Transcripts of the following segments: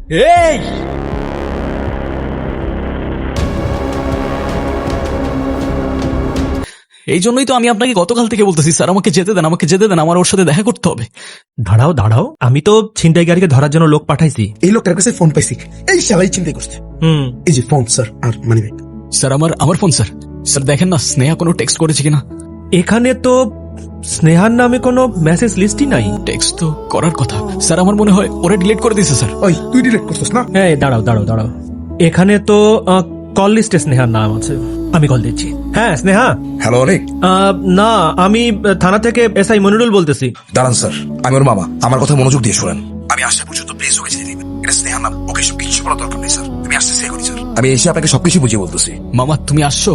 এই এই জন্যই তো আমি আপনাকে গতকাল থেকে বলতেছি, স্যার আমাকে যেতে দেন, আমাকে যেতে দেন, আমার ওর সাথে দেখা করতে হবে। দাঁড়াও দাঁড়াও, আমি তো ছিনতাইকারীকে ধরার জন্য লোক পাঠাইছি। এই লোকটার কাছে ফোন পাইছি, এই শালাই চিন্তাই করছে। এই যে ফোন স্যার, আর মানি ব্যাগ। স্যার আমার ফোন স্যার। স্যার দেখেন না স্নেহা কোনো টেক্সট করেছে কিনা। এখানে তো স্নেহার নামে কোনো মেসেজ লিস্টই নাই। টেক্সট তো করার কথা স্যার, আমার মনে হয় ওরা ডিলিট করে দিয়েছে স্যার। ওই তুই ডিলিট করছিস না? হ্যাঁ দাঁড়াও দাঁড়াও দাঁড়াও, এখানে তো কল লিস্টে স্নেহার নাম আছে। আমি কল দিচ্ছি। হ্যাঁ স্নেহা। হ্যালো অনেক। না, আমি থানা থেকে এসআই মনিরুল বলতেছি। দাঁড়ান স্যার, আমি ওর মামা, আমার কথা মনোযোগ দিয়ে শোনেন। আমি আসা পর্যন্ত প্লিজ ওকে ছেড়ে দিবেন। এটা স্নেহার নাম, ওকে সব কিছু বলার দরকার নেই স্যার। আমি আসতেছি এখনই স্যার। আমি এসে আপনাকে সবকিছু বুঝিয়ে বলতেছি। মামা তুমি আসছো,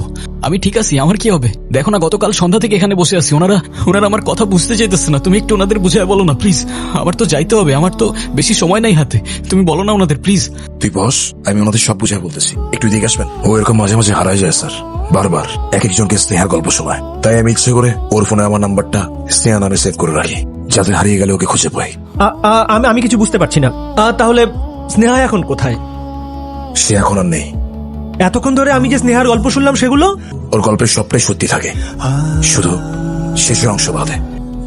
আমি ঠিক আছি, আমার কি হবে? দেখো না গতকাল সন্ধ্যা থেকে এখানে বসে আছি, ওনারা আমার কথা বুঝতে চাইতেছে না। তুমি একটু ওনাদের বুঝায় বলো না প্লিজ। আমার তো যাইতে হবে, আমার তো বেশি সময় নাই হাতে। তুমি বলো না ওনাদের প্লিজ। তুই বস, আমি ওনাদের সব বুঝাই বলতেছি। একটু দিকে আসবেন। ও এরকম মাঝে মাঝে হারায় যায় স্যার, বারবার এক একজনকে স্নেহার গল্প শোনায়। তাই আমি ইচ্ছে করে ওর ফোনে আমার নাম্বারটা স্নেহা নামে সেভ করে রাখি, যাতে হারিয়ে গেলে ওকে খুঁজে পাই। আমি কিছু বুঝতে পারছি না। তাহলে স্নেহা এখন কোথায়? সে এখন আর নেই। এতক্ষণ ধরে আমি যে স্নেহার গল্প শুনলাম সেগুলো? ওর গল্পের সবটাই সত্যি থাকে, শুধু শেষের অংশ বাদে।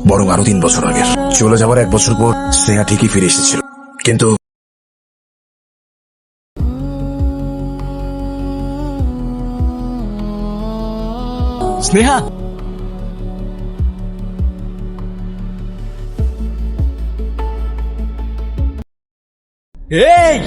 বরং আরো 3 বছর আগের চলে যাওয়ার 1 বছর পর স্নেহা ঠিকই ফিরে এসেছিল, কিন্তু স্নেহা এই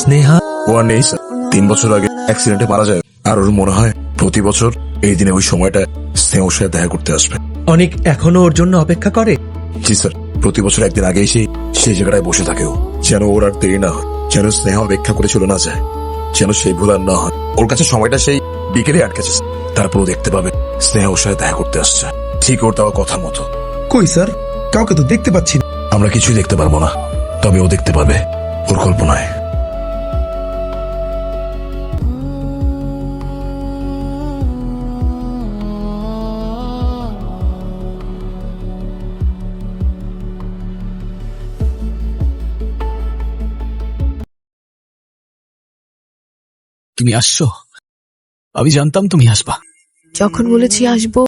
স্নেহা ও আর নেই স্যার। 3 বছর আগে অ্যাক্সিডেন্টে মারা যায়। আর ওর মনে হয় প্রতি বছর এই দিনে ওই সময়টা স্নেহর সাথে দেখা করতে আসবে। অনেক এখনো ওর জন্য অপেক্ষা করে? জি স্যার, প্রতি বছর একদিন আগে এসে সেই জায়গাটায় বসে থাকে ও, যেন ওর আর দেরি না হয়, যেন স্নেহ অপেক্ষা করে চলে না যায়, যেন সেই ভুল আর না হয়। ওর কাছে সময়টা সেই বিকেলে আটকেছে। তারপরও দেখতে পাবে স্নেহ ওর সাথে দেখা করতে আসছে, ঠিক ওর দেওয়া কথার মতো। কই স্যার, কাউকে তো দেখতে পাচ্ছি না। আমরা কিছুই দেখতে পারবো না, তবে ও দেখতে পাবে ওর কল্পনায়। তুমি আসছো, আমি জানতাম তুমি আসবা। যখন বলেছি আসবো,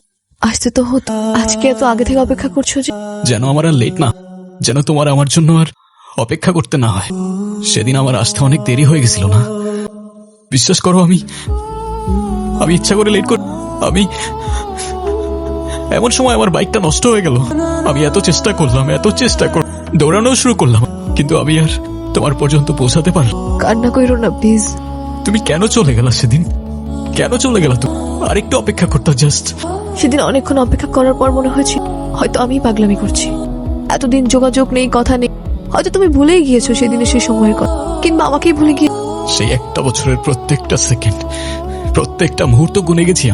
আসতে তো হতো। আজকে এত আগে থেকে অপেক্ষা করছো যে? যেন আমার আর লেট না, যেন তোমার আমার জন্য আর অপেক্ষা করতে না হয়। সেদিন আমার আসতে অনেক দেরি হয়ে গেছিল না? বিশ্বাস করো, আমি ইচ্ছা করে লেট কর। আমি এমন সময় আমার বাইকটা নষ্ট হয়ে গেল। আমি এত চেষ্টা করলাম, দৌড়ানো শুরু করলাম, কিন্তু আমি আর তোমার পর্যন্ত পৌঁছাতে পারলাম। কান্না কইরো না প্লিজ। তুমি কেন চলে গেলা সেদিন? কেন চলে গেলা? তুমি আর একটু অপেক্ষা করতে জাস্ট। সেদিন অনেকক্ষণ অপেক্ষা করার পর মনে হয়েছিল হয়তো আমি পাগলামি করছি। এতদিন যোগাযোগ নেই, কথা নেই, হয়তো তুমি ভুলেই গিয়েছো সেদিনের সেই সময়ের কথা, কিংবা আমাকেই ভুলে গিয়ে। সেই একটা বছরের প্রত্যেকটা সেকেন্ড, প্রত্যেকটা মুহূর্ত গুনে গেছি।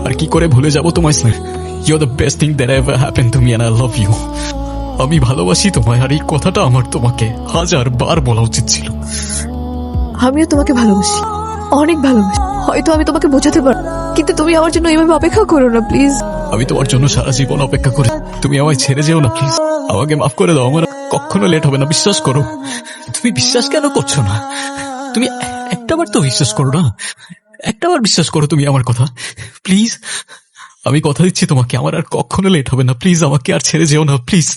আর কি করে ভুলে যাবো তোমায় স্নেহ? You are the best thing that ever happened to me and I love you. আমি ভালোবাসি তোমায়, আর এই কথাটা আমার তোমাকে 1000 বার বলা উচিত ছিল। আমিও তোমাকে ভালোবাসি, অনেক ভালোবাসি। হয়তো আমি তোমাকে বোঝাতে পারবো, কিন্তু তুমি আমার জন্য এইভাবে অপেক্ষা করো না প্লিজ। আমি তোমার জন্য সারা জীবন অপেক্ষা করি। তুমি আমায় ছেড়ে যেও না প্লিজ। আমাকে মাফ করে দাও, আমার কখনো লেট হবে না, বিশ্বাস করো। তুমি বিশ্বাস কেন করছো না? তুমি একটাবার তো বিশ্বাস করো না, একটাবার বিশ্বাস করো তুমি আমার কথা প্লিজ। আমি কথা দিচ্ছি তোমাকে, আমার আর কখনো লেট হবে না প্লিজ। আমাকে আর ছেড়ে যেও না প্লিজ।